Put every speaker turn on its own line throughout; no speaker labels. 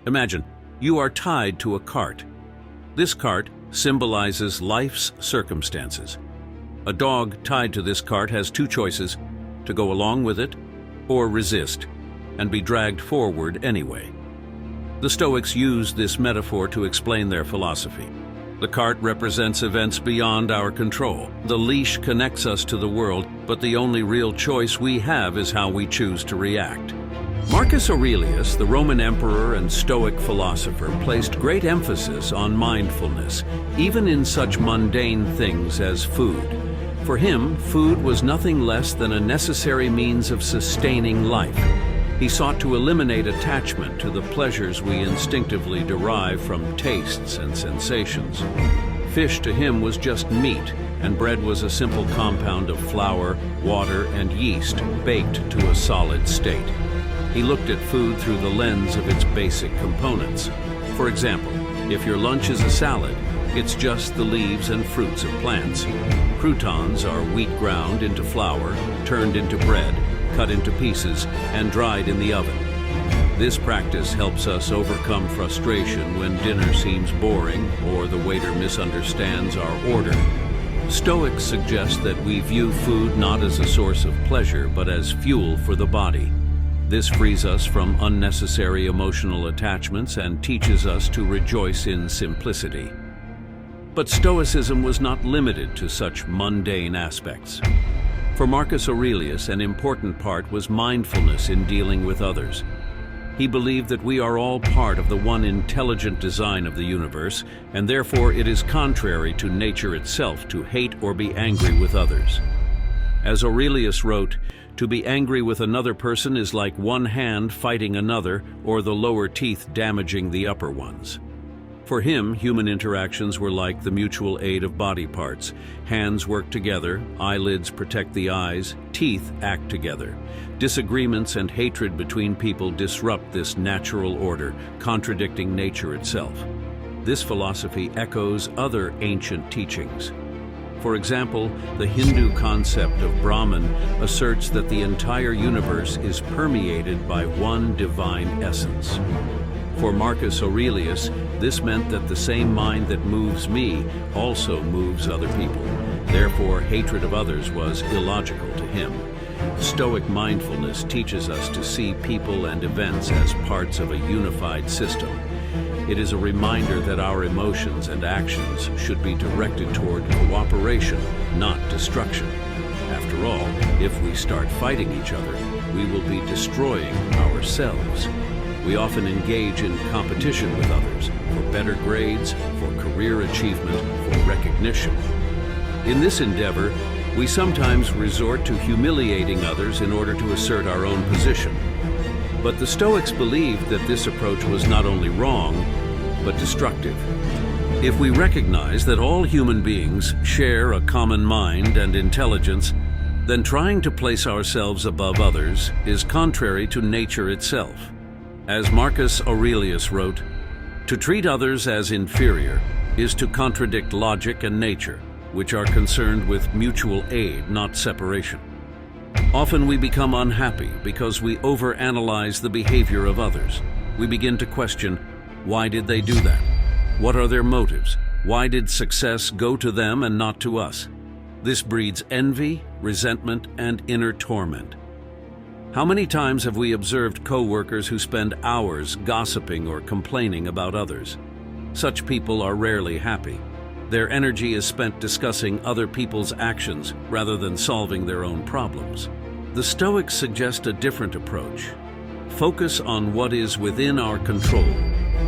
Imagine, you are tied to a cart. This cart symbolizes life's circumstances. A dog tied to this cart has two choices: to go along with it or resist and be dragged forward anyway. The Stoics use this metaphor to explain their philosophy. The cart represents events beyond our control. The leash connects us to the world, but the only real choice we have is how we choose to react. Marcus Aurelius, the Roman emperor and Stoic philosopher, placed great emphasis on mindfulness, even in such mundane things as food. For him, food was nothing less than a necessary means of sustaining life. He sought to eliminate attachment to the pleasures we instinctively derive from tastes and sensations. Fish to him was just meat, and bread was a simple compound of flour, water, and yeast baked to a solid state. He looked at food through the lens of its basic components. For example, if your lunch is a salad, it's just the leaves and fruits of plants. Croutons are wheat ground into flour, turned into bread, cut into pieces, and dried in the oven. This practice helps us overcome frustration when dinner seems boring or the waiter misunderstands our order. Stoics suggest that we view food not as a source of pleasure, but as fuel for the body. This frees us from unnecessary emotional attachments and teaches us to rejoice in simplicity. But Stoicism was not limited to such mundane aspects. For Marcus Aurelius, an important part was mindfulness in dealing with others. He believed that we are all part of the one intelligent design of the universe, and therefore it is contrary to nature itself to hate or be angry with others. As Aurelius wrote, "To be angry with another person is like one hand fighting another, or the lower teeth damaging the upper ones." For him, human interactions were like the mutual aid of body parts. Hands work together, eyelids protect the eyes, teeth act together. Disagreements and hatred between people disrupt this natural order, contradicting nature itself. This philosophy echoes other ancient teachings. For example, the Hindu concept of Brahman asserts that the entire universe is permeated by one divine essence. For Marcus Aurelius, this meant that the same mind that moves me also moves other people. Therefore, hatred of others was illogical to him. Stoic mindfulness teaches us to see people and events as parts of a unified system. It is a reminder that our emotions and actions should be directed toward cooperation, not destruction. After all, if we start fighting each other, we will be destroying ourselves. We often engage in competition with others for better grades, for career achievement, for recognition. In this endeavor, we sometimes resort to humiliating others in order to assert our own position. But the Stoics believed that this approach was not only wrong, but destructive. If we recognize that all human beings share a common mind and intelligence, then trying to place ourselves above others is contrary to nature itself. As Marcus Aurelius wrote, "To treat others as inferior is to contradict logic and nature, which are concerned with mutual aid, not separation." Often we become unhappy because we overanalyze the behavior of others. We begin to question, why did they do that? What are their motives? Why did success go to them and not to us? This breeds envy, resentment, and inner torment. How many times have we observed co-workers who spend hours gossiping or complaining about others? Such people are rarely happy. Their energy is spent discussing other people's actions rather than solving their own problems. The Stoics suggest a different approach. Focus on what is within our control,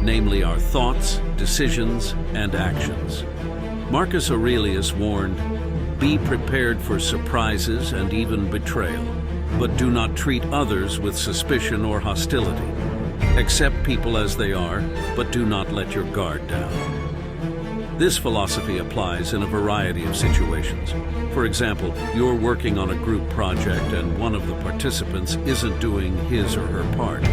namely our thoughts, decisions, and actions. Marcus Aurelius warned, "Be prepared for surprises and even betrayal, but do not treat others with suspicion or hostility. Accept people as they are, but do not let your guard down." This philosophy applies in a variety of situations. For example, you're working on a group project and one of the participants isn't doing his or her part.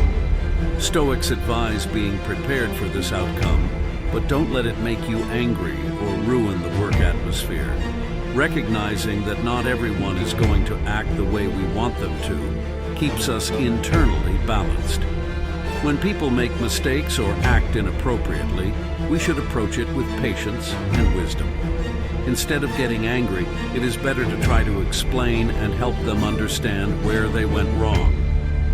Stoics advise being prepared for this outcome, but don't let it make you angry or ruin the work atmosphere. Recognizing that not everyone is going to act the way we want them to keeps us internally balanced. When people make mistakes or act inappropriately, we should approach it with patience and wisdom. Instead of getting angry, it is better to try to explain and help them understand where they went wrong.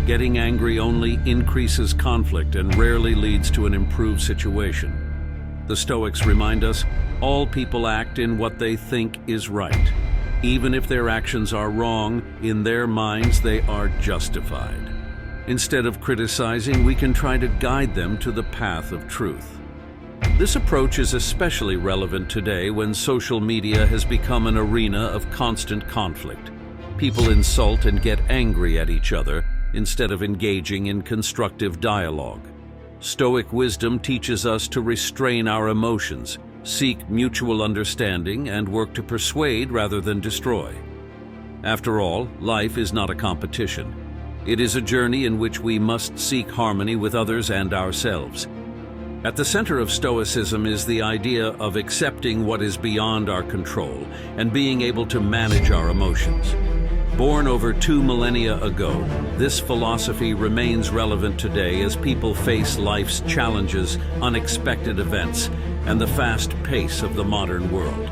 Getting angry only increases conflict and rarely leads to an improved situation. The Stoics remind us, all people act in what they think is right. Even if their actions are wrong, in their minds they are justified. Instead of criticizing, we can try to guide them to the path of truth. This approach is especially relevant today when social media has become an arena of constant conflict. People insult and get angry at each other instead of engaging in constructive dialogue. Stoic wisdom teaches us to restrain our emotions, seek mutual understanding, and work to persuade rather than destroy. After all, life is not a competition. It is a journey in which we must seek harmony with others and ourselves. At the center of Stoicism is the idea of accepting what is beyond our control and being able to manage our emotions. Born over 2 millennia ago, this philosophy remains relevant today as people face life's challenges, unexpected events, and the fast pace of the modern world.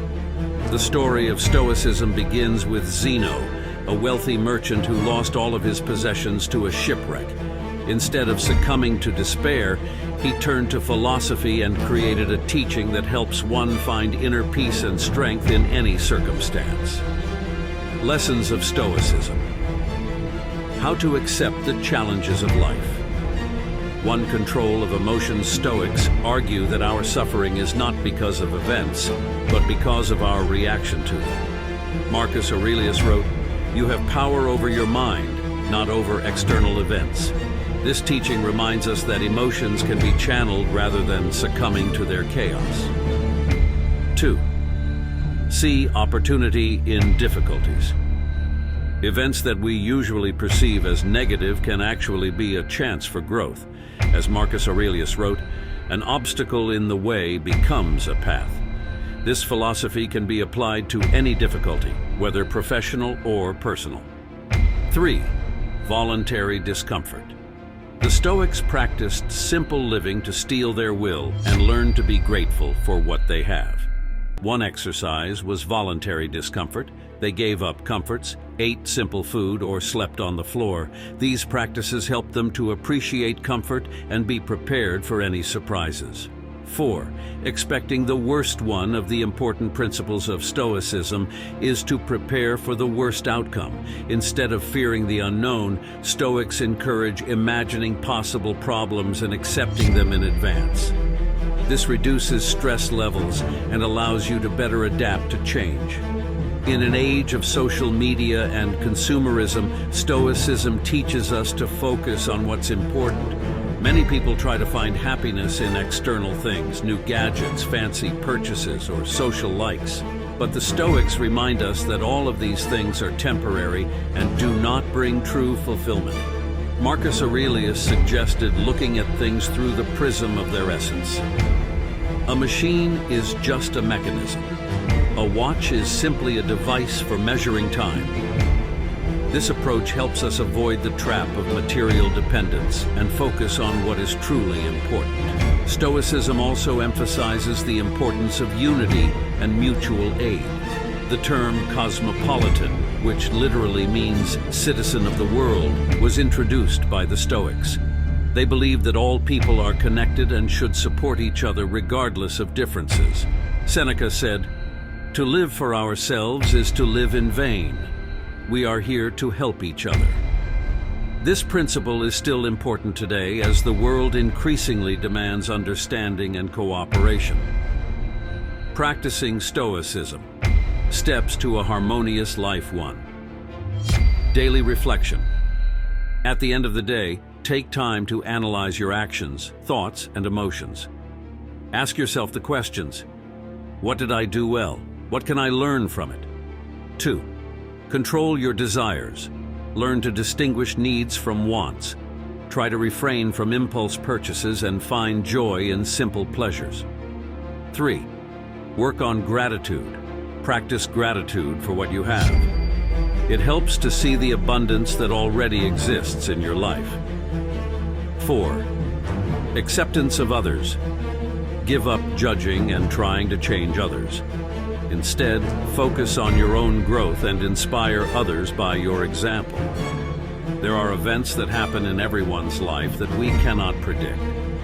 The story of Stoicism begins with Zeno, a wealthy merchant who lost all of his possessions to a shipwreck. Instead of succumbing to despair, he turned to philosophy and created a teaching that helps one find inner peace and strength in any circumstance. Lessons of Stoicism. How to accept the challenges of life. 1. Control of emotions. Stoics argue that our suffering is not because of events, but because of our reaction to them. Marcus Aurelius wrote, "You have power over your mind, not over external events." This teaching reminds us that emotions can be channeled rather than succumbing to their chaos. 2. See opportunity in difficulties. Events that we usually perceive as negative can actually be a chance for growth. As Marcus Aurelius wrote, "An obstacle in the way becomes a path." This philosophy can be applied to any difficulty, whether professional or personal. 3. Voluntary discomfort. The Stoics practiced simple living to steel their will and learn to be grateful for what they have. One exercise was voluntary discomfort. They gave up comforts, ate simple food, or slept on the floor. These practices helped them to appreciate comfort and be prepared for any surprises. 4. Expecting the worst. One of the important principles of Stoicism is to prepare for the worst outcome. Instead of fearing the unknown, Stoics encourage imagining possible problems and accepting them in advance. This reduces stress levels and allows you to better adapt to change. In an age of social media and consumerism, Stoicism teaches us to focus on what's important. Many people try to find happiness in external things, new gadgets, fancy purchases, or social likes. But the Stoics remind us that all of these things are temporary and do not bring true fulfillment. Marcus Aurelius suggested looking at things through the prism of their essence. A machine is just a mechanism. A watch is simply a device for measuring time. This approach helps us avoid the trap of material dependence and focus on what is truly important. Stoicism also emphasizes the importance of unity and mutual aid. The term cosmopolitan, which literally means citizen of the world, was introduced by the Stoics. They believe that all people are connected and should support each other regardless of differences. Seneca said, "To live for ourselves is to live in vain. We are here to help each other." This principle is still important today as the world increasingly demands understanding and cooperation. Practicing Stoicism. Steps to a harmonious life. 1. Daily reflection. At the end of the day, take time to analyze your actions, thoughts, and emotions. Ask yourself the questions: what did I do well? What can I learn from it? 2. Control your desires. Learn to distinguish needs from wants. Try to refrain from impulse purchases and find joy in simple pleasures. 3. Work on gratitude. Practice gratitude for what you have. It helps to see the abundance that already exists in your life. 4. Acceptance of others. Give up judging and trying to change others. Instead, focus on your own growth and inspire others by your example. There are events that happen in everyone's life that we cannot predict.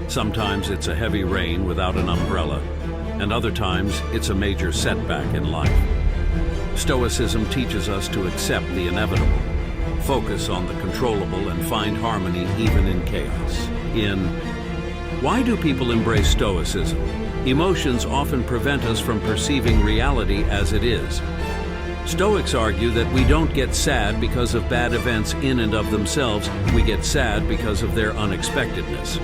Sometimes it's a heavy rain without an umbrella, and other times it's a major setback in life. Stoicism teaches us to accept the inevitable, focus on the controllable, and find harmony even in chaos. In Why do people embrace Stoicism? Emotions often prevent us from perceiving reality as it is. Stoics argue that we don't get sad because of bad events in and of themselves, we get sad because of their unexpectedness.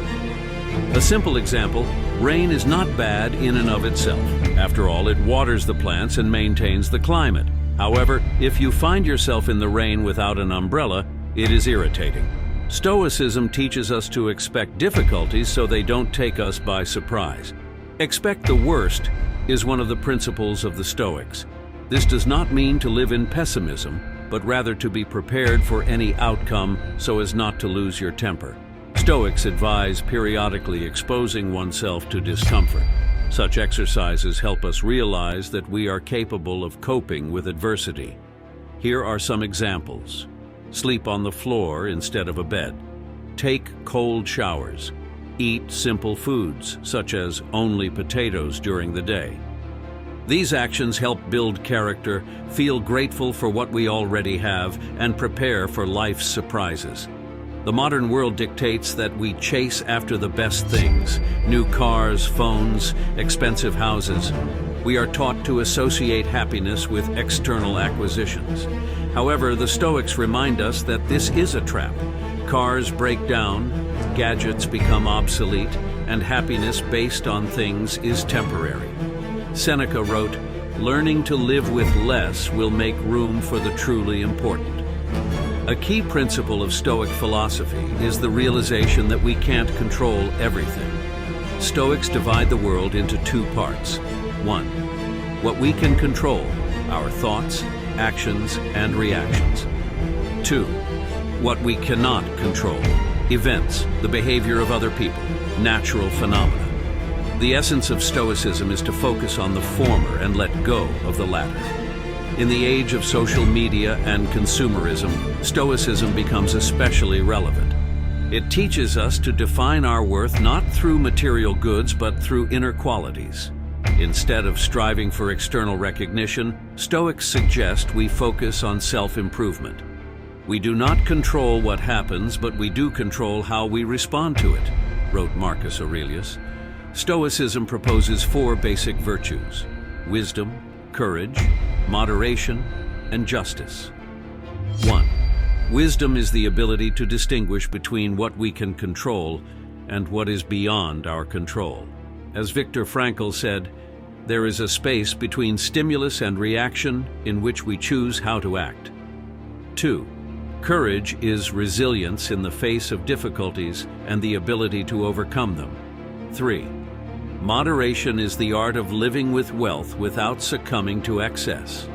A simple example, rain is not bad in and of itself. After all, it waters the plants and maintains the climate. However, if you find yourself in the rain without an umbrella, it is irritating. Stoicism teaches us to expect difficulties so they don't take us by surprise. Expect the worst is one of the principles of the Stoics. This does not mean to live in pessimism, but rather to be prepared for any outcome so as not to lose your temper. Stoics advise periodically exposing oneself to discomfort. Such exercises help us realize that we are capable of coping with adversity. Here are some examples. Sleep on the floor instead of a bed. Take cold showers. Eat simple foods, such as only potatoes during the day. These actions help build character, feel grateful for what we already have, and prepare for life's surprises. The modern world dictates that we chase after the best things: new cars, phones, expensive houses. We are taught to associate happiness with external acquisitions. However, the Stoics remind us that this is a trap. Cars break down, gadgets become obsolete, and happiness based on things is temporary. Seneca wrote, "Learning to live with less will make room for the truly important." A key principle of Stoic philosophy is the realization that we can't control everything. Stoics divide the world into two parts. 1. What we can control, our thoughts, actions, and reactions. 2. What we cannot control, events, the behavior of other people, natural phenomena. The essence of Stoicism is to focus on the former and let go of the latter. In the age of social media and consumerism, Stoicism becomes especially relevant. It teaches us to define our worth not through material goods but through inner qualities. Instead of striving for external recognition, Stoics suggest we focus on self-improvement. "We do not control what happens, but we do control how we respond to it," wrote Marcus Aurelius. Stoicism proposes 4 basic virtues: wisdom, courage, moderation, and justice. 1. Wisdom is the ability to distinguish between what we can control and what is beyond our control. As Viktor Frankl said, there is a space between stimulus and reaction in which we choose how to act. 2. Courage is resilience in the face of difficulties and the ability to overcome them. 3. Moderation is the art of living with wealth without succumbing to excess.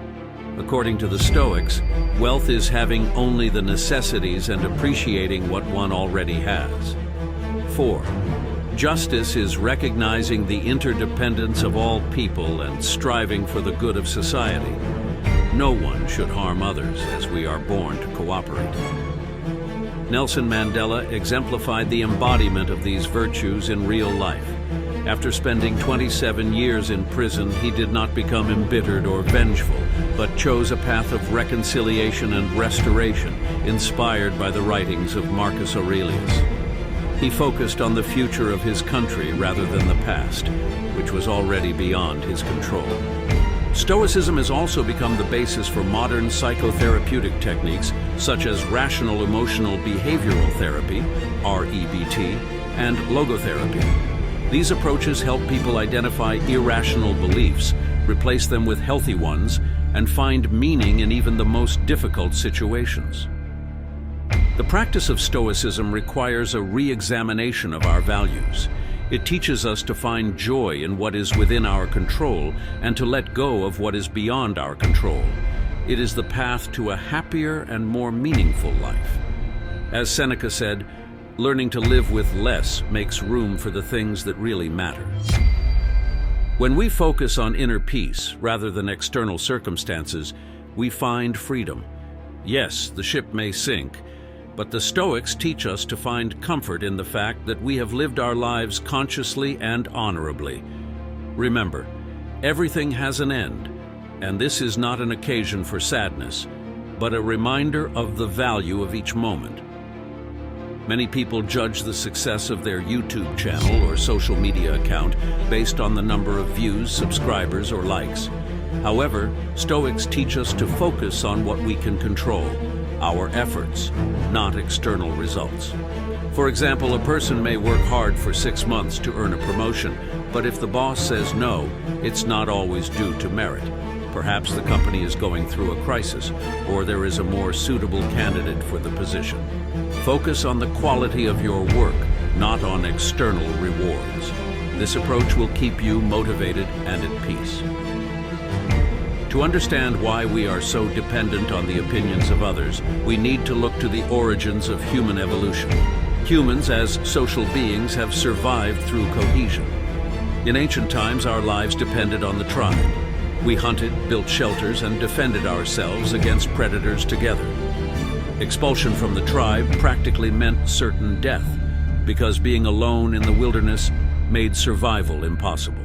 According to the Stoics, wealth is having only the necessities and appreciating what one already has. 4. Justice is recognizing the interdependence of all people and striving for the good of society. No one should harm others, as we are born to cooperate. Nelson Mandela exemplified the embodiment of these virtues in real life. After spending 27 years in prison, he did not become embittered or vengeful, but chose a path of reconciliation and restoration, inspired by the writings of Marcus Aurelius. He focused on the future of his country rather than the past, which was already beyond his control. Stoicism has also become the basis for modern psychotherapeutic techniques such as rational emotional behavioral therapy, REBT, and logotherapy. These approaches help people identify irrational beliefs, replace them with healthy ones, and find meaning in even the most difficult situations. The practice of Stoicism requires a re-examination of our values. It teaches us to find joy in what is within our control and to let go of what is beyond our control. It is the path to a happier and more meaningful life. As Seneca said, Learning to live with less makes room for the things that really matter. When we focus on inner peace rather than external circumstances, we find freedom. Yes, the ship may sink, but the Stoics teach us to find comfort in the fact that we have lived our lives consciously and honorably. Remember, everything has an end, and this is not an occasion for sadness, but a reminder of the value of each moment. Many people judge the success of their YouTube channel or social media account based on the number of views, subscribers, or likes. However, Stoics teach us to focus on what we can control, our efforts, not external results. For example, a person may work hard for 6 months to earn a promotion, but if the boss says no, it's not always due to merit. Perhaps the company is going through a crisis, or there is a more suitable candidate for the position. Focus on the quality of your work, not on external rewards. This approach will keep you motivated and at peace. To understand why we are so dependent on the opinions of others, we need to look to the origins of human evolution. Humans, as social beings, have survived through cohesion. In ancient times, our lives depended on the tribe. We hunted, built shelters, and defended ourselves against predators together. Expulsion from the tribe practically meant certain death, because being alone in the wilderness made survival impossible.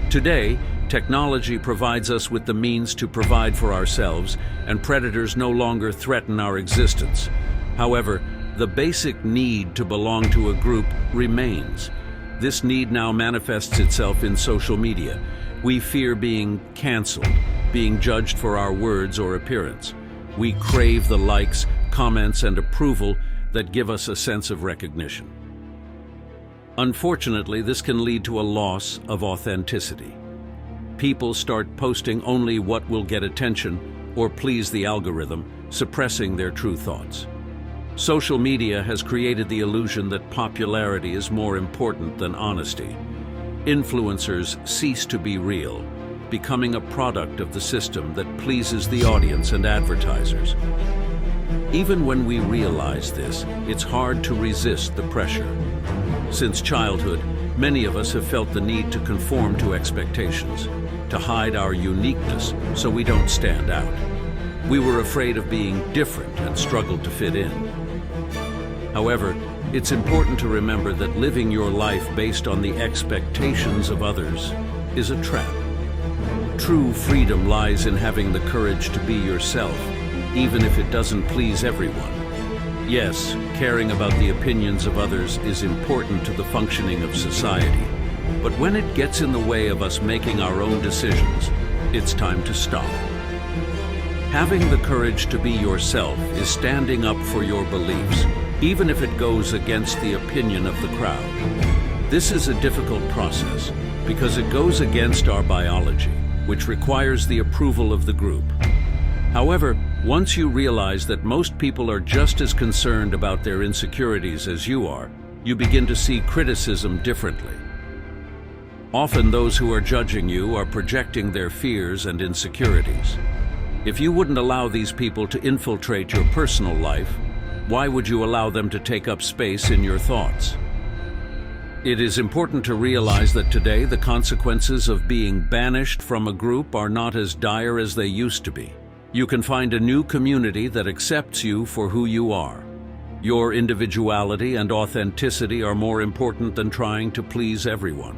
Today, technology provides us with the means to provide for ourselves, and predators no longer threaten our existence. However, the basic need to belong to a group remains. This need now manifests itself in social media. We fear being canceled, being judged for our words or appearance. We crave the likes, comments, and approval that give us a sense of recognition. Unfortunately, this can lead to a loss of authenticity. People start posting only what will get attention or please the algorithm, suppressing their true thoughts. Social media has created the illusion that popularity is more important than honesty. Influencers cease to be real, becoming a product of the system that pleases the audience and advertisers. Even when we realize this, it's hard to resist the pressure. Since childhood, many of us have felt the need to conform to expectations, to hide our uniqueness so we don't stand out. We were afraid of being different and struggled to fit in. However, it's important to remember that living your life based on the expectations of others is a trap. True freedom lies in having the courage to be yourself, even if it doesn't please everyone. Yes, caring about the opinions of others is important to the functioning of society, but when it gets in the way of us making our own decisions, it's time to stop. Having the courage to be yourself is standing up for your beliefs, even if it goes against the opinion of the crowd. This is a difficult process because it goes against our biology, which requires the approval of the group. However, once you realize that most people are just as concerned about their insecurities as you are, you begin to see criticism differently. Often those who are judging you are projecting their fears and insecurities. If you wouldn't allow these people to infiltrate your personal life, why would you allow them to take up space in your thoughts? It is important to realize that today the consequences of being banished from a group are not as dire as they used to be. You can find a new community that accepts you for who you are. Your individuality and authenticity are more important than trying to please everyone.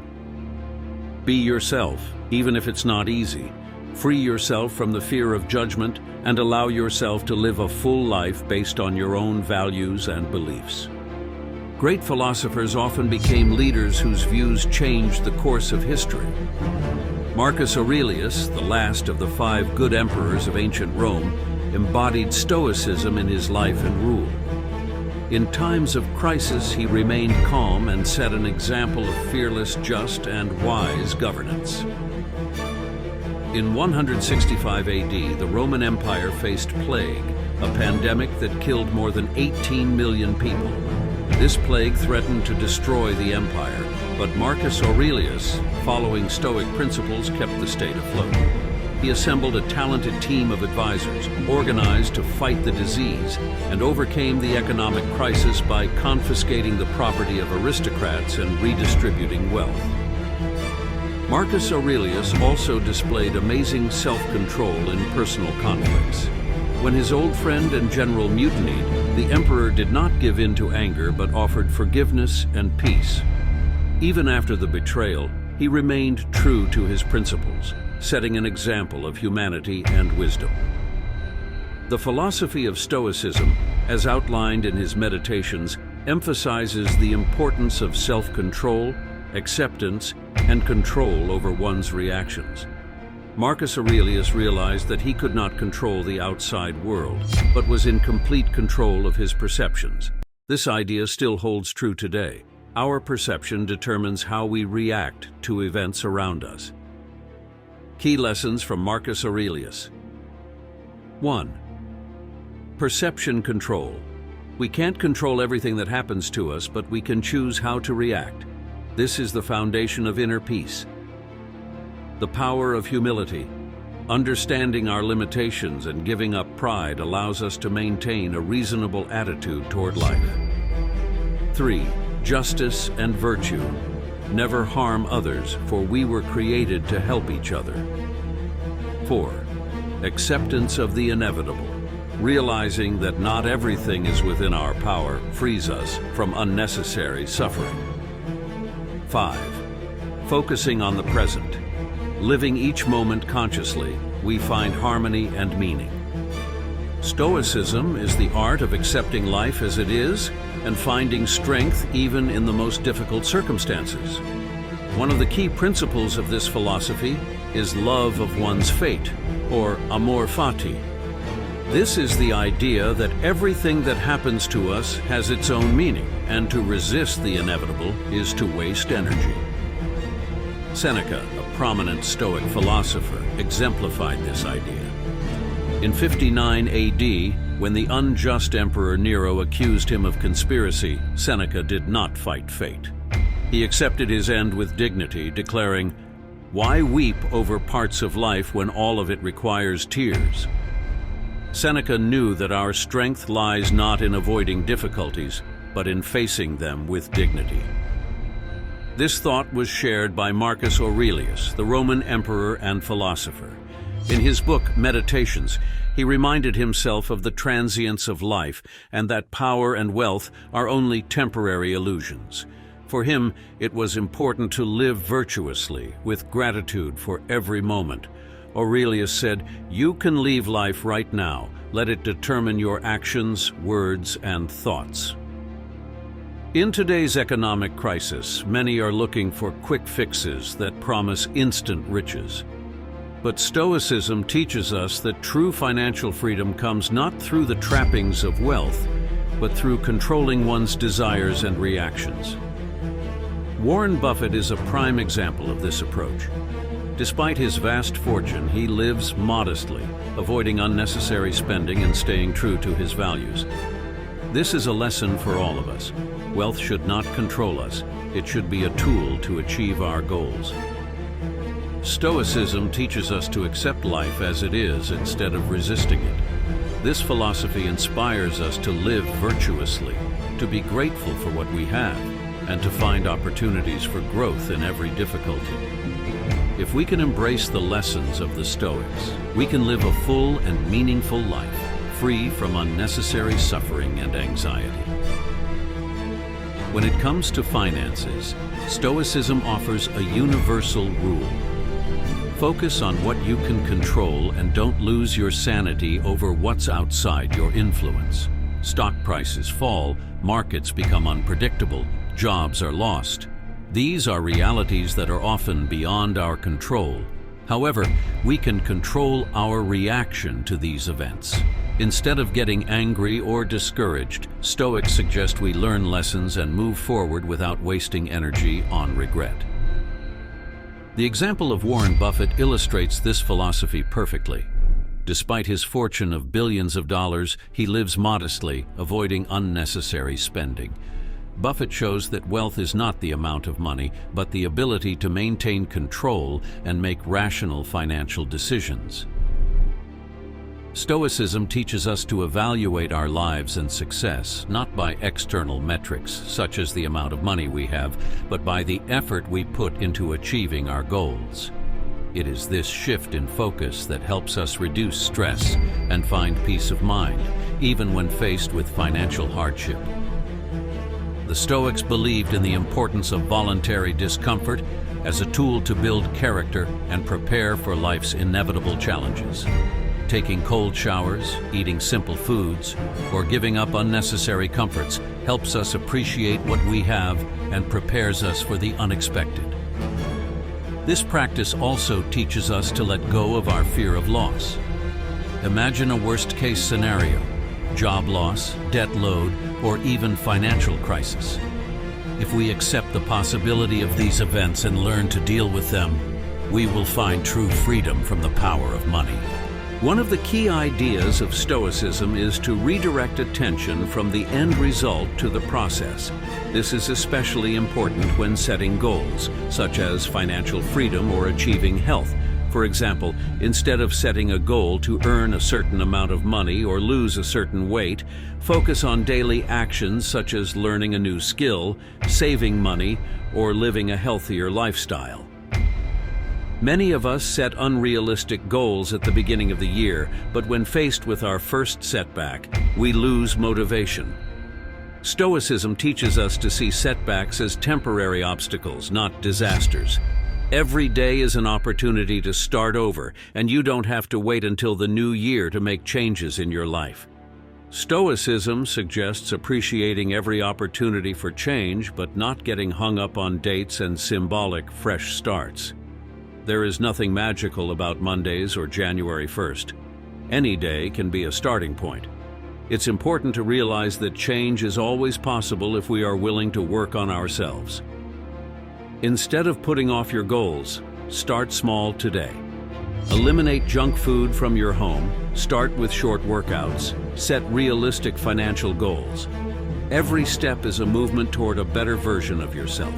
Be yourself, even if it's not easy. Free yourself from the fear of judgment and allow yourself to live a full life based on your own values and beliefs. Great philosophers often became leaders whose views changed the course of history. Marcus Aurelius, the last of the 5 good emperors of ancient Rome, embodied Stoicism in his life and rule. In times of crisis, he remained calm and set an example of fearless, just, and wise governance. In 165 AD, the Roman Empire faced plague, a pandemic that killed more than 18 million people. This plague threatened to destroy the empire, but Marcus Aurelius, following Stoic principles, kept the state afloat. he assembled a talented team of advisors, organized to fight the disease, and overcame the economic crisis by confiscating the property of aristocrats and redistributing wealth. Marcus Aurelius also displayed amazing self-control in personal conflicts. When his old friend and general mutinied, the emperor did not give in to anger but offered forgiveness and peace. Even after the betrayal, he remained true to his principles, setting an example of humanity and wisdom. The philosophy of Stoicism, as outlined in his Meditations, emphasizes the importance of self-control, acceptance, and control over one's reactions. Marcus Aurelius realized that he could not control the outside world, but was in complete control of his perceptions. This idea still holds true today. Our perception determines how we react to events around us. Key lessons from Marcus Aurelius. 1. Perception control. We can't control everything that happens to us, but we can choose how to react. This is the foundation of inner peace. The power of humility. Understanding our limitations and giving up pride allows us to maintain a reasonable attitude toward life. 3. Justice and virtue. Never harm others, for we were created to help each other. 4. Acceptance of the inevitable. Realizing that not everything is within our power frees us from unnecessary suffering. 5. Focusing on the present. Living each moment consciously, we find harmony and meaning. Stoicism is the art of accepting life as it is and finding strength even in the most difficult circumstances. One of the key principles of this philosophy is love of one's fate, or amor fati. This is the idea that everything that happens to us has its own meaning, and to resist the inevitable is to waste energy. Seneca, a prominent Stoic philosopher, exemplified this idea. In 59 AD, when the unjust Emperor Nero accused him of conspiracy, Seneca did not fight fate. He accepted his end with dignity, declaring, "Why weep over parts of life when all of it requires tears?" Seneca knew that our strength lies not in avoiding difficulties, but in facing them with dignity. This thought was shared by Marcus Aurelius, the Roman emperor and philosopher. In his book, Meditations, he reminded himself of the transience of life and that power and wealth are only temporary illusions. For him, it was important to live virtuously, with gratitude for every moment. Aurelius said, "You can leave life right now. Let it determine your actions, words, and thoughts." In today's economic crisis, many are looking for quick fixes that promise instant riches. But Stoicism teaches us that true financial freedom comes not through the trappings of wealth, but through controlling one's desires and reactions. Warren Buffett is a prime example of this approach. Despite his vast fortune, he lives modestly, avoiding unnecessary spending and staying true to his values. This is a lesson for all of us. Wealth should not control us. It should be a tool to achieve our goals. Stoicism teaches us to accept life as it is instead of resisting it. This philosophy inspires us to live virtuously, to be grateful for what we have, and to find opportunities for growth in every difficulty. If we can embrace the lessons of the Stoics, we can live a full and meaningful life, free from unnecessary suffering and anxiety. When it comes to finances, Stoicism offers a universal rule. Focus on what you can control and don't lose your sanity over what's outside your influence. Stock prices fall, markets become unpredictable, jobs are lost. These are realities that are often beyond our control. However, we can control our reaction to these events. Instead of getting angry or discouraged, Stoics suggest we learn lessons and move forward without wasting energy on regret. The example of Warren Buffett illustrates this philosophy perfectly. Despite his fortune of billions of dollars, he lives modestly, avoiding unnecessary spending. Buffett shows that wealth is not the amount of money, but the ability to maintain control and make rational financial decisions. Stoicism teaches us to evaluate our lives and success, not by external metrics, such as the amount of money we have, but by the effort we put into achieving our goals. It is this shift in focus that helps us reduce stress and find peace of mind, even when faced with financial hardship. The Stoics believed in the importance of voluntary discomfort as a tool to build character and prepare for life's inevitable challenges. Taking cold showers, eating simple foods, or giving up unnecessary comforts helps us appreciate what we have and prepares us for the unexpected. This practice also teaches us to let go of our fear of loss. Imagine a worst-case scenario: job loss, debt load, or even financial crisis. If we accept the possibility of these events and learn to deal with them, we will find true freedom from the power of money. One of the key ideas of Stoicism is to redirect attention from the end result to the process. This is especially important when setting goals, such as financial freedom or achieving health. For example, instead of setting a goal to earn a certain amount of money or lose a certain weight, focus on daily actions such as learning a new skill, saving money, or living a healthier lifestyle. Many of us set unrealistic goals at the beginning of the year, but when faced with our first setback, we lose motivation. Stoicism teaches us to see setbacks as temporary obstacles, not disasters. Every day is an opportunity to start over, and you don't have to wait until the new year to make changes in your life. Stoicism suggests appreciating every opportunity for change, but not getting hung up on dates and symbolic fresh starts. There is nothing magical about Mondays or January 1st. Any day can be a starting point. It's important to realize that change is always possible if we are willing to work on ourselves. Instead of putting off your goals, start small today. Eliminate junk food from your home, start with short workouts, set realistic financial goals. Every step is a movement toward a better version of yourself.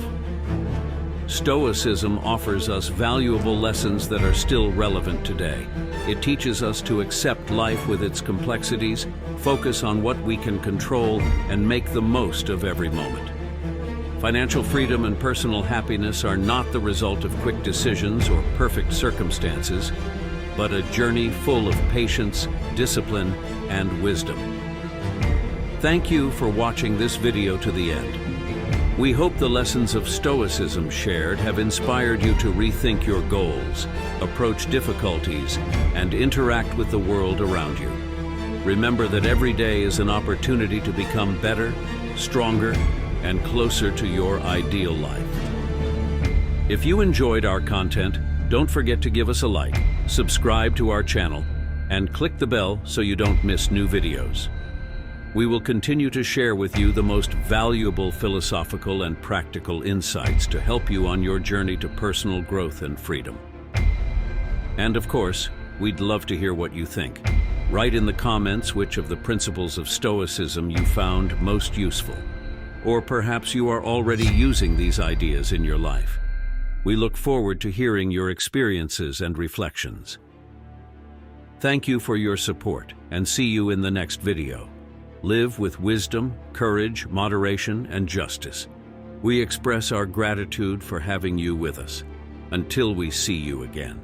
Stoicism offers us valuable lessons that are still relevant today. It teaches us to accept life with its complexities, focus on what we can control, and make the most of every moment. Financial freedom and personal happiness are not the result of quick decisions or perfect circumstances, but a journey full of patience, discipline, and wisdom. Thank you for watching this video to the end. We hope the lessons of Stoicism shared have inspired you to rethink your goals, approach difficulties, and interact with the world around you. Remember that every day is an opportunity to become better, stronger, and closer to your ideal life. If you enjoyed our content, don't forget to give us a like, subscribe to our channel, and click the bell so you don't miss new videos. We will continue to share with you the most valuable philosophical and practical insights to help you on your journey to personal growth and freedom. And of course, we'd love to hear what you think. Write in the comments which of the principles of Stoicism you found most useful. Or perhaps you are already using these ideas in your life. We look forward to hearing your experiences and reflections. Thank you for your support, and see you in the next video. Live with wisdom, courage, moderation, and justice. We express our gratitude for having you with us. Until we see you again.